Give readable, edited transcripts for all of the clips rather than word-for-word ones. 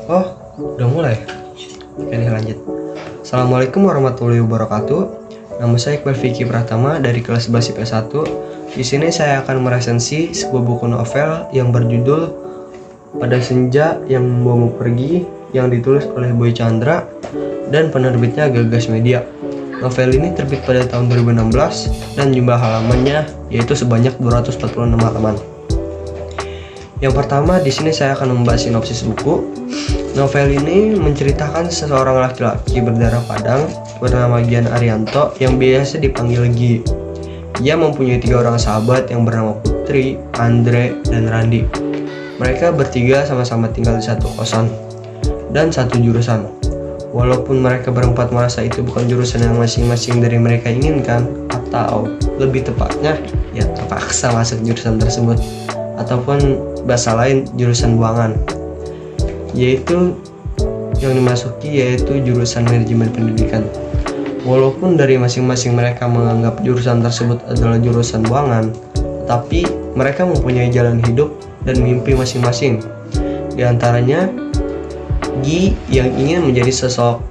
Oh, udah mulai. Oke nih lanjut. Assalamualaikum warahmatullahi wabarakatuh. Nama saya Iqbal Fikri Pratama dari kelas 11 IPS 1. Di sini saya akan meresensi sebuah buku novel yang berjudul Pada Senja yang Membawamu Pergi, yang ditulis oleh Boy Chandra dan penerbitnya Gagas Media. Novel ini terbit pada tahun 2016 dan jumlah halamannya yaitu sebanyak 246 halaman. Yang pertama, di sini saya akan membahas sinopsis buku. Novel ini menceritakan seseorang laki-laki berdarah Padang bernama Gian Arianto yang biasa dipanggil Gi. Ia mempunyai 3 orang sahabat yang bernama Putri, Andre, dan Randi. Mereka bertiga sama-sama tinggal di satu kosan dan satu jurusan. Walaupun mereka berempat merasa itu bukan jurusan yang masing-masing dari mereka inginkan, atau lebih tepatnya ya terpaksa masuk jurusan tersebut, ataupun bahasa lain jurusan buangan, yaitu yang dimasuki yaitu jurusan manajemen pendidikan. Walaupun dari masing-masing mereka menganggap jurusan tersebut adalah jurusan buangan, tetapi mereka mempunyai jalan hidup dan mimpi masing-masing. Di antaranya Gi yang ingin menjadi sosok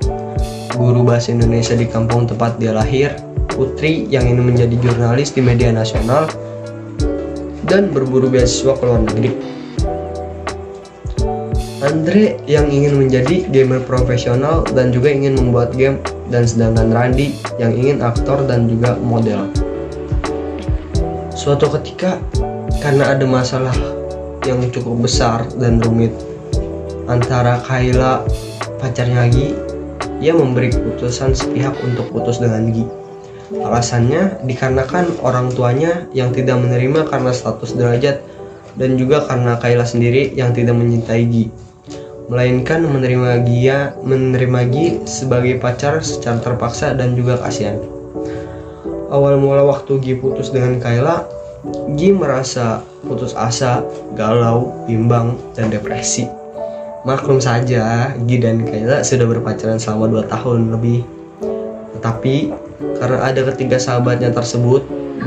guru bahasa Indonesia di kampung tempat dia lahir, Putri yang ingin menjadi jurnalis di media nasional dan berburu beasiswa ke luar negeri, Andre yang ingin menjadi gamer profesional dan juga ingin membuat game, dan sedangkan Randi yang ingin aktor dan juga model. Suatu ketika, karena ada masalah yang cukup besar dan rumit antara Kayla, pacarnya Gi, ia memberi keputusan sepihak untuk putus dengan Gi. Alasannya dikarenakan orang tuanya yang tidak menerima karena status derajat, dan juga karena Kayla sendiri yang tidak mencintai Gi, melainkan menerima Gi sebagai pacar secara terpaksa dan juga kasihan. Awal mula waktu Gi putus dengan Kayla, Gi merasa putus asa, galau, bimbang, dan depresi. Maklum saja, Gi dan Kayla sudah berpacaran selama 2 tahun lebih. Tetapi karena ada ketiga sahabatnya tersebut,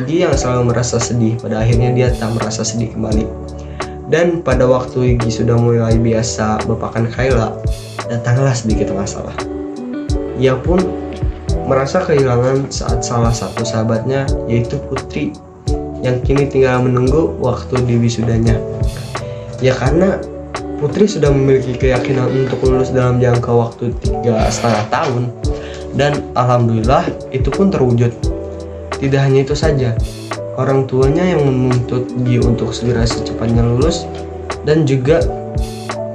Gi yang selalu merasa sedih, pada akhirnya dia tak merasa sedih kembali. Dan pada waktu Gi sudah mulai biasa melupakan Kayla, datanglah sedikit masalah. Ia pun merasa kehilangan saat salah satu sahabatnya, yaitu Putri, yang kini tinggal menunggu waktu di wisudanya. Ya karena Putri sudah memiliki keyakinan untuk lulus dalam jangka waktu 3,5 tahun. Dan alhamdulillah itu pun terwujud. Tidak hanya itu saja, orang tuanya yang menuntut Gi untuk segera secepatnya lulus, dan juga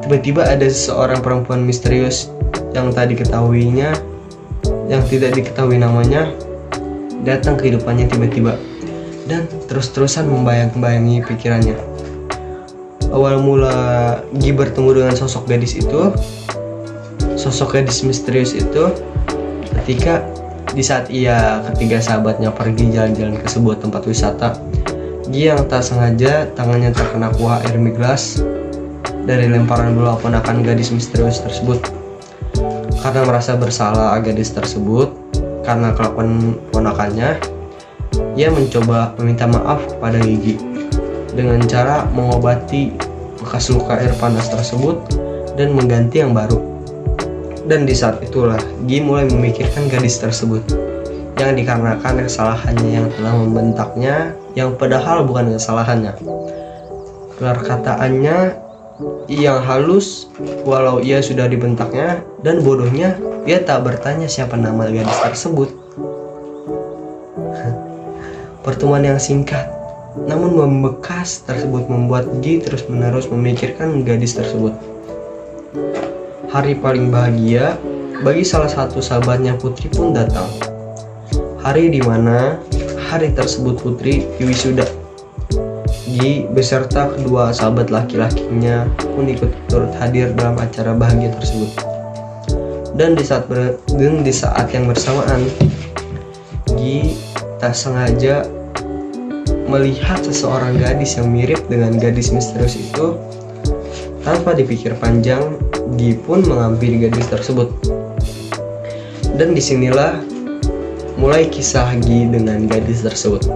tiba-tiba ada seorang perempuan misterius yang tak diketahuinya, yang tidak diketahui namanya, datang ke hidupannya tiba-tiba dan terus-terusan membayang-bayangi pikirannya. Awal mula Gi bertemu dengan sosok gadis misterius itu ketika di saat ia ketiga sahabatnya pergi jalan-jalan ke sebuah tempat wisata. Gi yang tak sengaja tangannya terkena kuah air miglas dari lemparan bola ponakan gadis misterius tersebut. Karena merasa bersalah gadis tersebut karena kelakuan ponakannya, ia mencoba meminta maaf kepada Gi dengan cara mengobati bekas luka air panas tersebut dan mengganti yang baru. Dan di saat itulah Gi mulai memikirkan gadis tersebut, yang dikarenakan kesalahannya yang telah membentaknya, yang padahal bukan kesalahannya. Perkataannya yang halus walau ia sudah dibentaknya, dan bodohnya ia tak bertanya siapa nama gadis tersebut. Pertemuan yang singkat namun membekas tersebut membuat Gi terus-menerus memikirkan gadis tersebut. Hari paling bahagia bagi salah satu sahabatnya Putri pun datang. Hari di mana hari tersebut Putri diwisuda. Gi beserta kedua sahabat laki-lakinya pun ikut turut hadir dalam acara bahagia tersebut. Dan di saat yang bersamaan, Gi tak sengaja melihat seseorang gadis yang mirip dengan gadis misterius itu. Tanpa dipikir panjang, Gi pun menghampiri gadis tersebut. Dan disinilah mulai kisah Gi dengan gadis tersebut.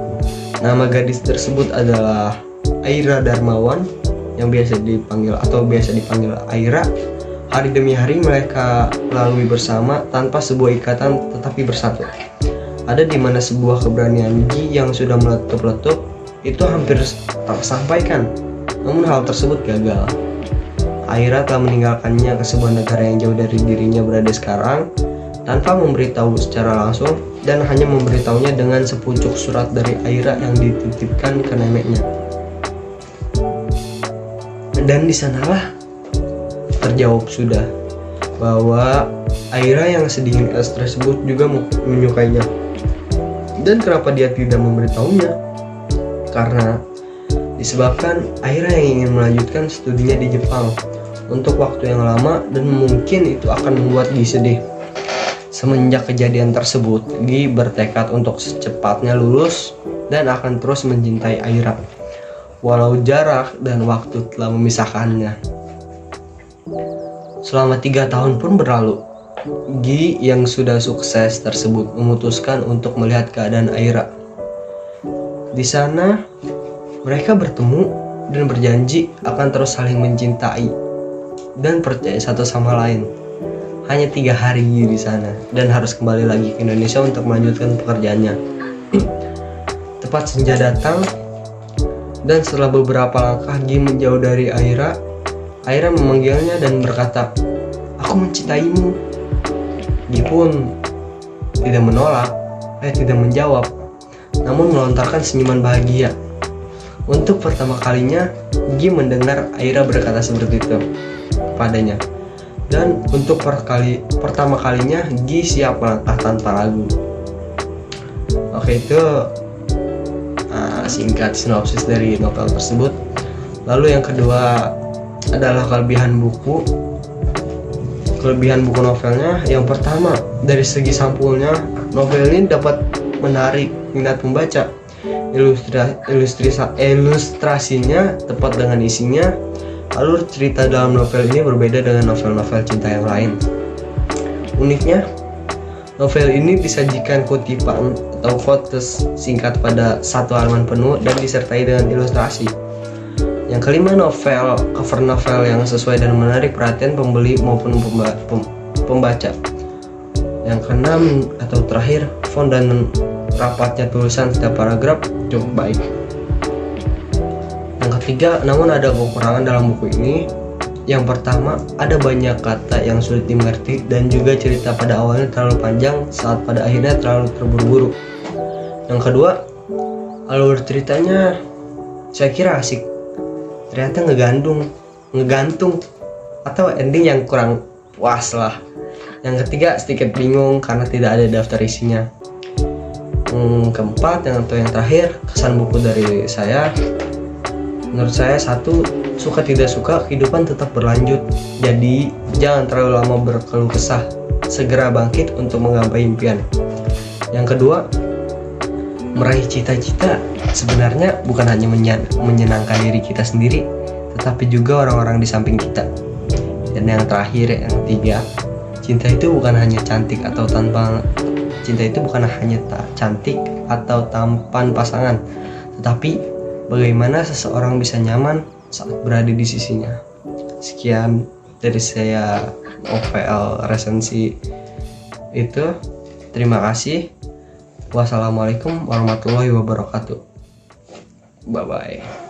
Nama gadis tersebut adalah Aira Darmawan, yang biasa dipanggil Aira. Hari demi hari mereka lalui bersama tanpa sebuah ikatan tetapi bersatu. Ada di mana sebuah keberanian Gi yang sudah meletup-letup itu hampir tersampaikan. Namun hal tersebut gagal. Aira telah meninggalkannya ke sebuah negara yang jauh dari dirinya berada sekarang tanpa memberitahu secara langsung, dan hanya memberitahunya dengan sepucuk surat dari Aira yang dititipkan ke neneknya. Dan di sanalah terjawab sudah bahwa Aira yang sedingin es tersebut juga menyukainya. Dan kenapa dia tidak memberitahunya? Karena disebabkan Aira yang ingin melanjutkan studinya di Jepang untuk waktu yang lama, dan mungkin itu akan membuat Gi sedih. Semenjak kejadian tersebut, Gi bertekad untuk secepatnya lulus dan akan terus mencintai Aira walau jarak dan waktu telah memisahkannya. Selama 3 tahun pun berlalu. Gi yang sudah sukses tersebut memutuskan untuk melihat keadaan Aira. Di sana mereka bertemu dan berjanji akan terus saling mencintai dan percaya satu sama lain. Hanya 3 hari Gi di sana dan harus kembali lagi ke Indonesia untuk melanjutkan pekerjaannya. Tepat senja datang, dan setelah beberapa langkah Gi menjauh dari Aira, Aira memanggilnya dan berkata, "Aku mencintaimu." Gi pun tidak menjawab, namun melontarkan senyuman bahagia. Untuk pertama kalinya Gi mendengar Aira berkata seperti itu kepadanya, dan untuk pertama kalinya Gi siap melangkah tanpa ragu. Oke, itu singkat sinopsis dari novel tersebut. Lalu yang kedua adalah kelebihan buku novelnya. Yang pertama, dari segi sampulnya, novel ini dapat menarik minat pembaca. Ilustrasinya tepat dengan isinya. Alur cerita dalam novel ini berbeda dengan novel-novel cinta yang lain. Uniknya, novel ini disajikan kutipan atau quotes singkat pada 1 halaman penuh dan disertai dengan ilustrasi. Yang kelima, cover novel yang sesuai dan menarik perhatian pembeli maupun pembaca. Yang keenam atau terakhir, font dan rapatnya tulisan setiap paragraf cukup baik. Yang ketiga, namun ada kekurangan dalam buku ini. Yang pertama, ada banyak kata yang sulit dimengerti dan juga cerita pada awalnya terlalu panjang saat pada akhirnya terlalu terburu-buru. Yang kedua, alur ceritanya saya kira asik, ternyata ngegantung atau ending yang kurang puas lah. Yang ketiga, sedikit bingung karena tidak ada daftar isinya. Keempat, yang terakhir, kesan buku dari saya. Menurut saya, 1, suka tidak suka, kehidupan tetap berlanjut. Jadi jangan terlalu lama berkeluh kesah, segera bangkit untuk menggapai impian. Yang kedua, meraih cita-cita sebenarnya bukan hanya menyenangkan diri kita sendiri, tetapi juga orang-orang di samping kita. Dan yang terakhir, yang ketiga, cinta itu bukan hanya cantik atau tampan pasangan, tetapi bagaimana seseorang bisa nyaman saat berada di sisinya. Sekian dari saya, novel resensi itu. Terima kasih. Wassalamualaikum warahmatullahi wabarakatuh. Bye bye.